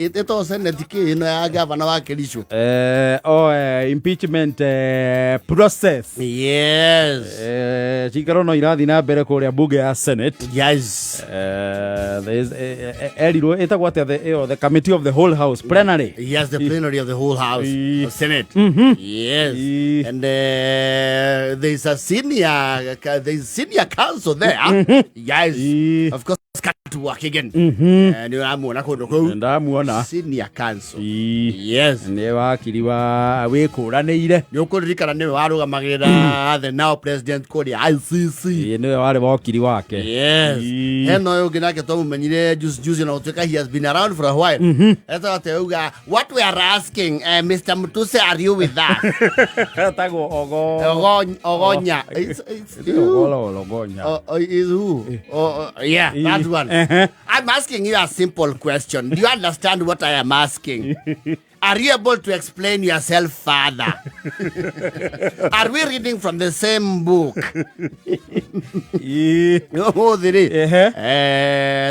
ito senate ki no ya governor wa Kericho impeachment process. Yes. Chikaro no irathi na mbere kuria mbunge ya Senate. Yes. There is etagwo atia the committee of the whole house plenary. Yes, the plenary of the whole house of Senate. Yes. And there's a senior council there. Yes. Of course, got to work again. And I'm one senior council. Yes. Ne wakiri wa wikuranire. Nyokuririkana niwe warugamagirira the now president kuri ICC. Niwe wari wakiri wake. Yes. Heno yo ginake to mumenyire juice na utuka, he has been around for a while. Eta teuga what we are asking, Mr. Mutuse, are you with that? Tago Ogonya. It's Ogonya. Is who? Yeah, that one. I'm asking you a simple question. Do you understand what I am asking? Are you able to explain yourself further? Are we reading from the same book? There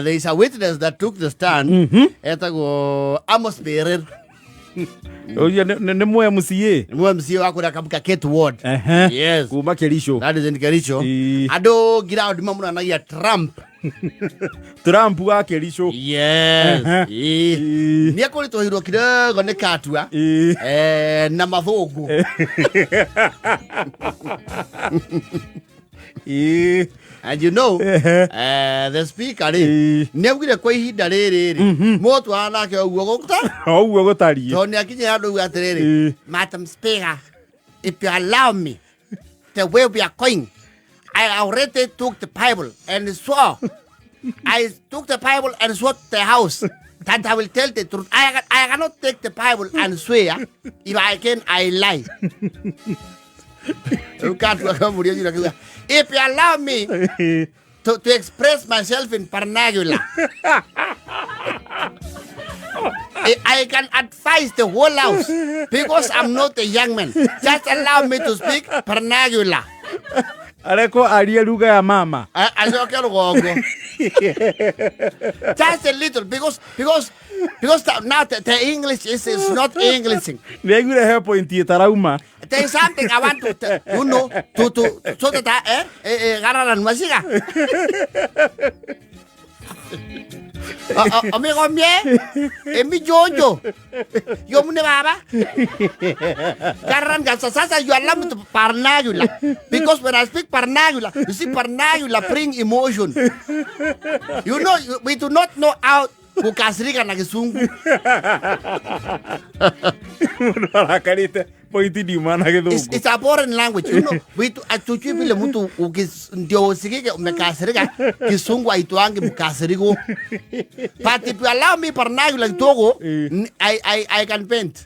is a witness that took the stand. Amos Berer. Ne mwe MCA. Mwe MCA wako na kabuka Kate Ward. Yes. Kuma Kericho. That is in Kericho. Ado gira odi mamuna na ya Trump. Trump wa Kericho. Yes. Ni akoli to hiro kidogo ne katua. Na mathogu. And you know, the speaker nebwire kwa ihinda riri motu anake oguo gutari toni akinye andu atiriri, Madam Speaker, if you allow me the way we are going, I already took the Bible and swore. I took the Bible and swore to the house that I will tell the truth. I cannot take the Bible and swear. If I can, I lie. If you allow me to express myself in vernacular, I can advise the whole house because I'm not a young man. Just allow me to speak vernacular. Aleko aria lugha ya mama. Just a little because now the English is not Englishing. There is something I want to so that gararan masiga. Amigo mie, emi jojo, yo mune baba. Gararan sasa you allow me to vernacular because when I speak vernacular, you see vernacular bring emotion. You know, we do not know how kukasirika na Kisungu. It's a foreign language. You know, atuchi vile mtu ndio usikike umekasirika Kisungu aitwange mkasiriko. But if you allow me vernacular Togo, I can paint.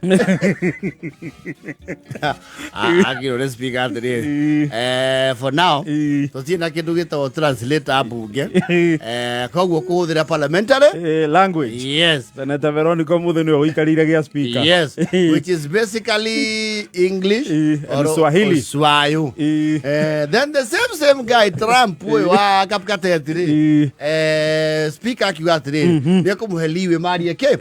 I can speak after this. For now, to see na kitu kita translate Ambunge. Kwa ko the parliamentary language. Yes. Senator Veronica Muthoni oikarire gia speaker. Yes, which is basically English or Swahili. Swahili. Then the same guy Trump wa kapkatete speaker akiwatire ne kumuheliwe mari yake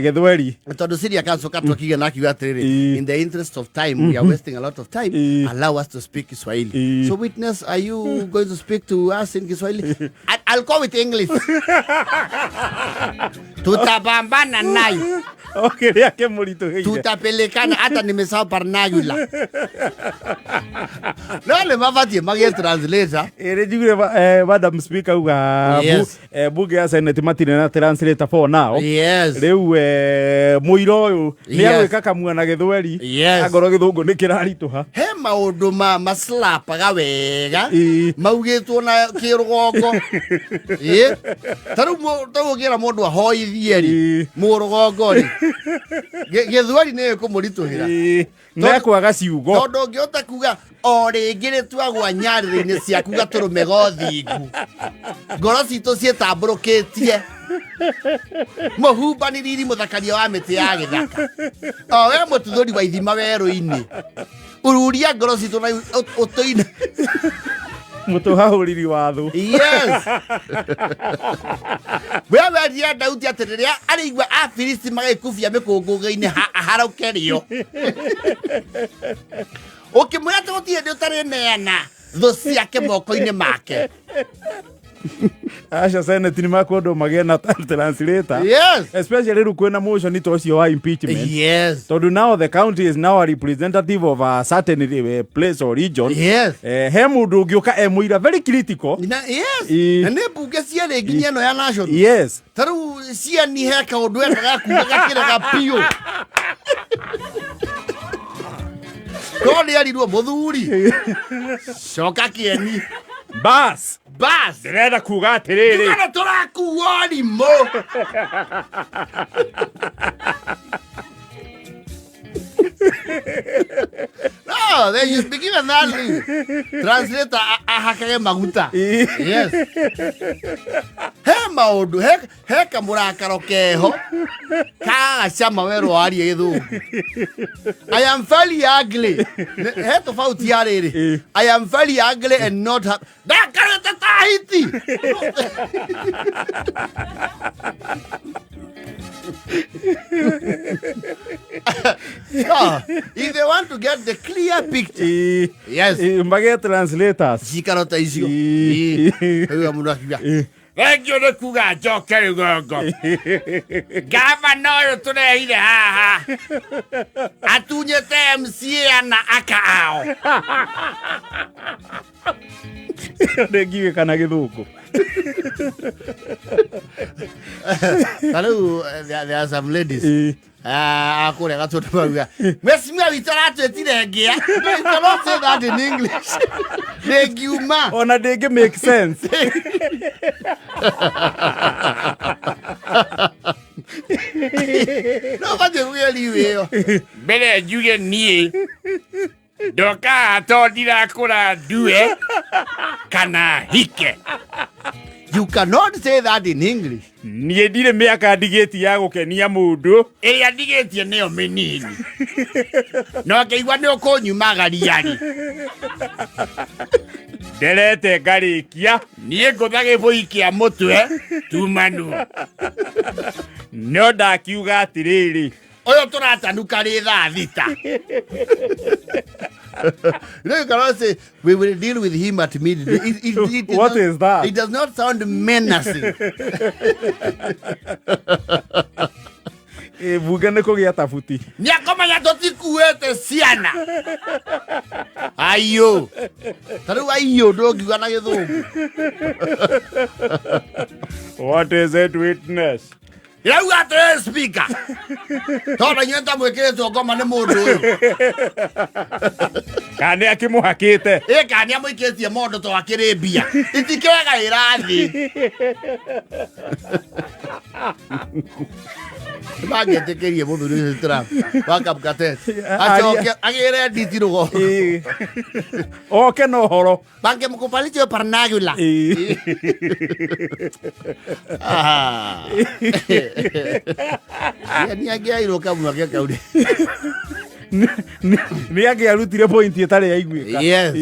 gethweri tondu siria kanso katwa kiga na akiwatire in the interest of time we are wasting a lot of time, allow us to speak Kiswahili. So witness, are you going to speak to us in Kiswahili? I'll go with English. Tutapambana nayo. Okay, yake mulito hii. Tutapelekana hata nimesahau vernacular. Nale mavati mage translator. Jigure Madam Speaker uga bunge ya Senate matine na translator for now. Yes. Reu muiro uyu ni agwika kamua na githweri agoro githungu ni kirarituha. He maundu maslapaga wega maugitwo na kirugongo. Taru gira mundu ahoithie ri murugongo ri. Githweri ne kumurituhira. Na kwaga ciugo. Tondu ngiota kuga o ringire twagwa nyarire-ini ciaku gaturume gothingu. Ngoro citu cietamburukitie. Muhumbaniriri muthakaria wa miti ya githaka. O we mututhuri wa ithima weru-ini. Ururia ngoro citu na utuine. mutuhauriri watho. Yes. Wewe dia Daudi atereria arigwa Afilisti magikufia mikunguga-ini haraukerio. Ukimwira tutie ndio tare neana tho ciake moko-ini make. Asha Senate ni makondo magena translator. Yes. Especially rukwena motion ito cio wa impeachment. Yes. So now the county is now a representative of a certain place or region. Yes. He mundu ngiuka emuira very critical. Yes. Na ne bunge ciale nginya no ya national. Yes. Taru cia ni heka undu enda kuga gakira gapio. Kodi aliruo muthuri. Shoka kieni. Bas. Ndĩrenda kuga atĩrĩrĩ. Tũgana tũrakuo rimũ. No, then you speak even that. Translator ahakage maguta. Yes. He maũndũ he kamurakaro keho kagacama werwo arie gĩthũngũ. I am very ugly. He tofauti ya rĩrĩ. I am very ugly and not happy. Ndakarĩte tahiti. No, if they want to get the clear picture, yes, mbage translators. Cikarota icio. Huyo mundu akibia. Engio ne kuga njoke rugongo. Gavana uyu turehire haha. Atunyete MCA na akaao. Ngiwe kana githungu. Hello, there are some ladies. Akore gatoto bauga. Mesimia witaratu etire ngia. You cannot say that in English. Negiuma. Ona dege make sense. No, but really weyo. Bele juge nie. Doka atodira kura due kana hike. You cannot say that in English. Nie ndire miaka ndigeti ya gukenia mundu. Ĩrĩa ndigĩtie nĩyo mĩnini. No ngĩigua nĩ ũkũnyumagariari. Nderete ngarĩkia. Niĩ ngũtha gĩbũi kĩa mũtwe tumanu. No ndakiuga atĩrĩrĩ. Ũyũ tũratanuka rĩ thaa thita. You cannot say we will deal with him at midday. What is that? It does not sound menacing. Bunge nĩ kũgĩa tabuti. Nĩakomanya tũtikuĩte ciana. Aiyo. Tarĩu aiyo ndũngiuga na gĩthũngũ. What is it, witness? Rau atĩrĩ speaker. Tondũ inyuĩ tamwĩkĩrĩtwo ngoma nĩ mũndũ ũyũ. Kana nĩ akĩmũhakĩte. Kana nĩ amũikĩtie mondo to akĩrĩ mbia. Itikĩraga ĩrathi. Magĩtĩkĩrie mũthuri ũcio Trump. Wakamkate. Acoke agĩre nditi rũgongo. Oke na ũhoro. Bangemkupalicio parnagula. Ni angĩairwo kamwe gake kauri. Nĩ angĩarutire point ĩtarĩ ya iguĩka. Yes.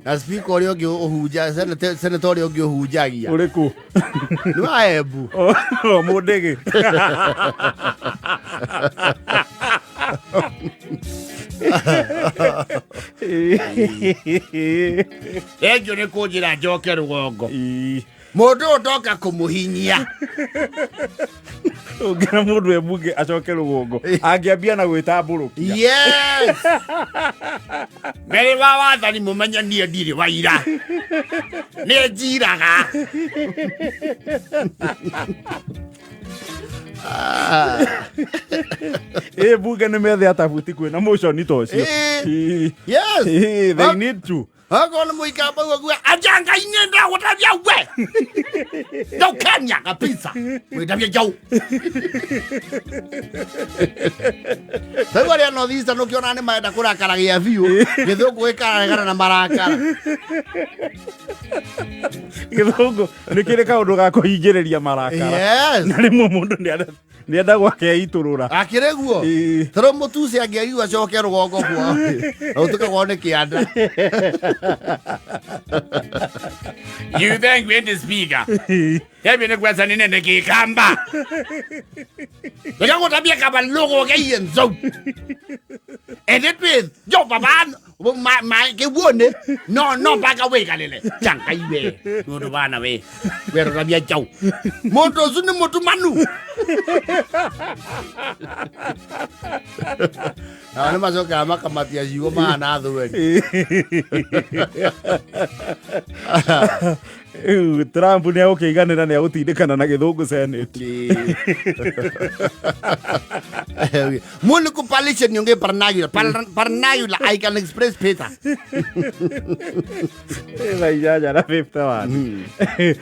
Na speaker ũrĩa ũngĩ ũhunja, senator ũrĩa ũngĩ ũhunjagia. Ũrĩkũ? Nĩ wa Embu. Mũndĩgĩ. Engio nĩ kũnjĩra njoke rũgongo. Mũndũ ũtoka kũmũhinyia. Ũngĩra mũndũ embunge acoke rũgongo angĩambia na gwĩtambũrũkia. Yes. Mbere wa wathani mũmenya niĩ ndirĩ waira. Nĩ njiraga. Bunge nĩ methe atabuti kwĩna motion to ũcio. Yes. They need to. Hakuna muikamba kwa ajanga inenda wotavya we. Ndio Kenya kabisa. Wetavya jau. Sasa wale anodhisa no kiona ni maenda kurakaragia view. Githungu gikaraga na marakara. Githungu ni kile kaundu ga kuhingiriria marakara. Yes. Na rimwe mundu Nienda gwake iturura. Akireguo. Toro mutusi angiaigua coke rugongo kwa. Utuka ne kianda. You think we're the speaker? Hebi ne kwasa nine ne kikamba. Leka tabia kaba logo ke yenzo. And it with yo baban my ke wone no baka we kalele. Chanka iwe. Ngodo bana we. Wero tabia chau. Moto suni moto manu. Ana mazoka makamatia jiwo mana adhuwe. Trump ni agukiganira ni agutindikana na githungu Senate. Mundu kupalisha nyonge parnagula I can express Peter. Vai ya na 51.